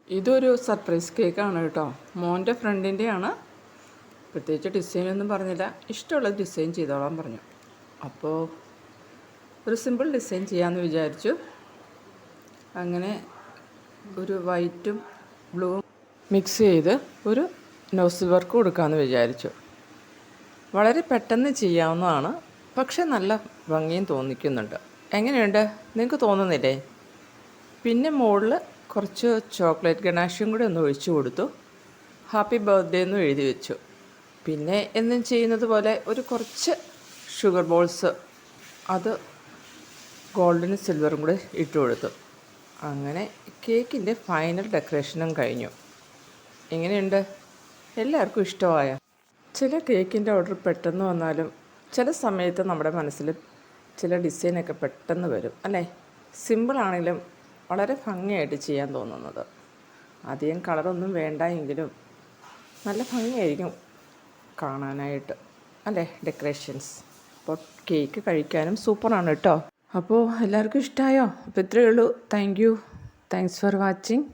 ഇതൊരു സർപ്രൈസ് കേക്കാണ് കേട്ടോ. മോൻ്റെ ഫ്രണ്ടിൻ്റെയാണ്. പ്രത്യേകിച്ച് ഡിസൈനൊന്നും പറഞ്ഞില്ല, ഇഷ്ടമുള്ള ഡിസൈൻ ചെയ്തോളാൻ പറഞ്ഞു. അപ്പോൾ ഒരു സിമ്പിൾ ഡിസൈൻ ചെയ്യാമെന്ന് വിചാരിച്ചു. അങ്ങനെ ഒരു വൈറ്റും ബ്ലൂവും മിക്സ് ചെയ്ത് ഒരു നോസ് വർക്ക് കൊടുക്കാമെന്ന് വിചാരിച്ചു. വളരെ പെട്ടെന്ന് ചെയ്യാവുന്നതാണ്, പക്ഷെ നല്ല ഭംഗിയും തോന്നിക്കുന്നുണ്ട്. എങ്ങനെയുണ്ട്, നിങ്ങൾക്ക് തോന്നുന്നില്ലേ? പിന്നെ മുകളിൽ കുറച്ച് ചോക്ലേറ്റ് ഗണാഷും കൂടി ഒന്ന് ഒഴിച്ചു കൊടുത്തു. ഹാപ്പി ബർത്ത്ഡേ എന്നും എഴുതി വെച്ചു. പിന്നെ എന്നും ചെയ്യുന്നത് പോലെ ഒരു കുറച്ച് ഷുഗർ ബോൾസ്, അത് ഗോൾഡനും സിൽവറും കൂടി ഇട്ട് കൊടുത്തു. അങ്ങനെ കേക്കിൻ്റെ ഫൈനൽ ഡെക്കറേഷനും കഴിഞ്ഞു. എങ്ങനെയുണ്ട്? എല്ലാവർക്കും ഇഷ്ടമായ? ചില കേക്കിൻ്റെ ഓർഡർ പെട്ടെന്ന് വന്നാലും ചില സമയത്ത് നമ്മുടെ മനസ്സിൽ ചില ഡിസൈനൊക്കെ പെട്ടെന്ന് വരും അല്ലേ? സിമ്പിളാണെങ്കിലും വളരെ ഭംഗിയായിട്ട് ചെയ്യാൻ തോന്നുന്നത്. അധികം കളറൊന്നും വേണ്ട എങ്കിലും നല്ല ഭംഗിയായിരിക്കും കാണാനായിട്ട് അല്ലേ ഡെക്കറേഷൻസ്. അപ്പോൾ കേക്ക് കഴിക്കാനും സൂപ്പറാണ് കേട്ടോ. അപ്പോൾ എല്ലാവർക്കും ഇഷ്ടമായോ? അപ്പോൾ ഇത്രയേ ഉള്ളൂ. Thanks for watching.